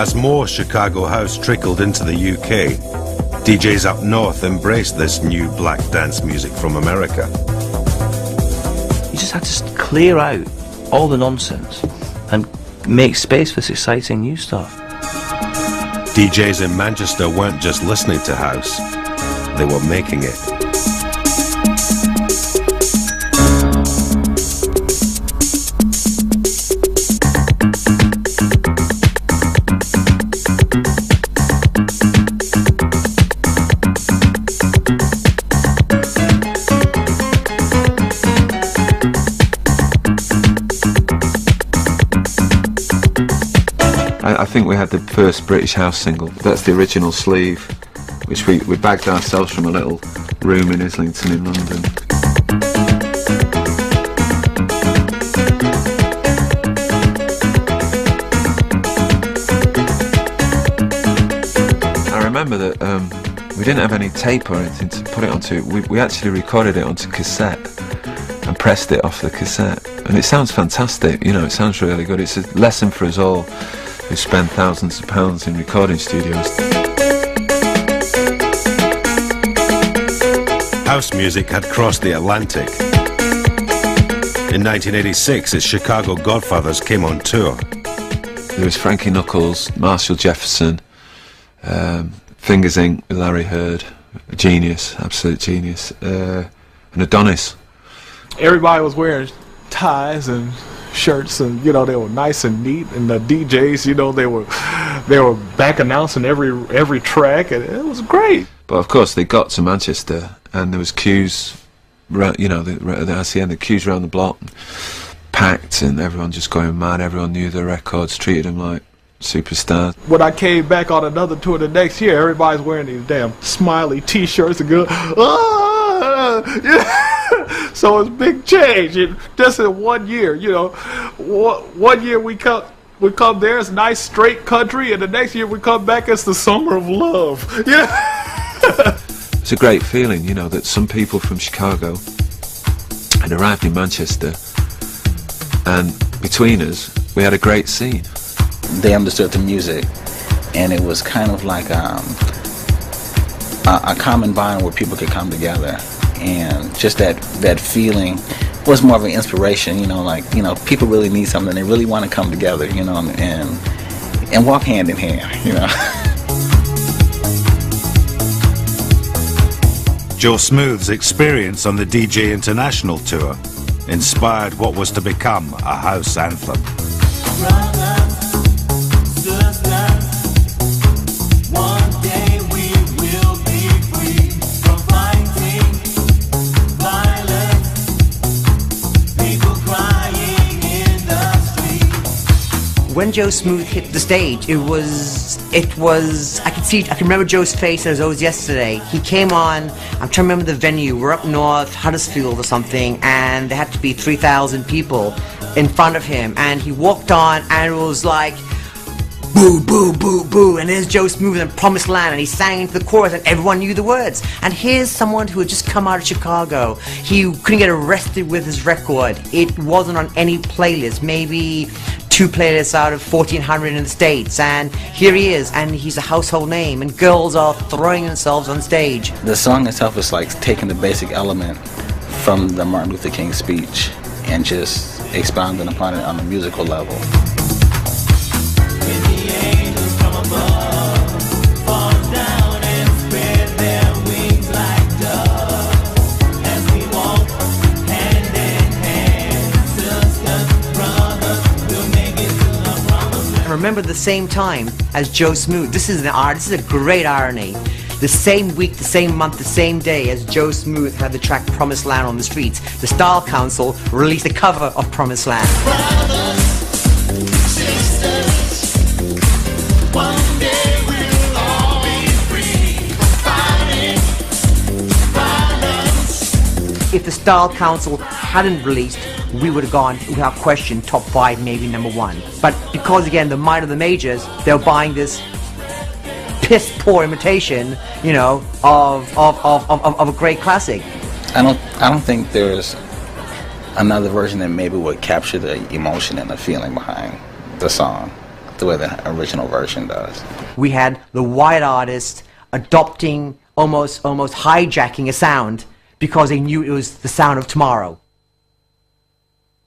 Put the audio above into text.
As more Chicago house trickled into the UK, DJs up north embraced this new black dance music from America. You just had to clear out all the nonsense and make space for this exciting new stuff. DJs in Manchester weren't just listening to house, they were making it. I think we had the first British house single. That's the original sleeve, which we bagged ourselves from a little room in Islington in London. I remember that we didn't have any tape or anything to put it onto. We actually recorded it onto cassette and pressed it off the cassette. And it sounds fantastic, you know, it sounds really good. It's a lesson for us all who spend thousands of pounds in recording studios. House music had crossed the Atlantic. In 1986, its Chicago Godfathers came on tour. There was Frankie Knuckles, Marshall Jefferson, Fingers Inc. with Larry Heard, a genius, absolute genius, and Adonis. Everybody was wearing ties and shirts, and you know, they were nice and neat, and the DJs, you know, they were back announcing every track, and it was great. But of course they got to Manchester and there was queues, you know, the RCN, the queues around the block, packed, and everyone just going mad. Everyone knew their records, treated them like superstars. When I came back on another tour the next year, everybody's wearing these damn smiley t-shirts and go, ah! Yeah. So it's big change. Just in 1 year, you know, 1 year we come there, it's nice straight country, and the next year we come back, it's the summer of love. Yeah. It's a great feeling, you know, that some people from Chicago had arrived in Manchester, and between us we had a great scene. They understood the music, and it was kind of like a common bond where people could come together. And just that feeling was more of an inspiration, you know, like, you know, people really need something, they really want to come together, you know, and walk hand in hand, you know. Joe Smooth's experience on the DJ International tour inspired what was to become a house anthem. When Joe Smooth hit the stage, it was, I can remember Joe's face as though it was yesterday. He came on, I'm trying to remember the venue, we're up north, Huddersfield or something, and there had to be 3,000 people in front of him, and he walked on, and it was like, boo, boo, boo, boo, and there's Joe Smooth in Promised Land, and he sang into the chorus, and everyone knew the words. And here's someone who had just come out of Chicago. He couldn't get arrested with his record. It wasn't on any playlist, maybe 2 playlists out of 1,400 in the States, and here he is, and he's a household name, and girls are throwing themselves on stage. The song itself is like taking the basic element from the Martin Luther King speech and just expounding upon it on a musical level. Remember, the same time as Joe Smooth, this is a great irony. The same week, the same month, the same day as Joe Smooth had the track Promised Land on the streets, the Style Council released a cover of Promised Land. Brothers, sisters, one day we'll all be free from fighting violence. If the Style Council hadn't released, we would have gone, without question, top 5, maybe number 1. But because, again, the might of the majors, they're buying this piss-poor imitation, you know, of a great classic. I don't think there's another version that maybe would capture the emotion and the feeling behind the song the way the original version does. We had the white artist adopting, almost hijacking a sound because they knew it was the sound of tomorrow.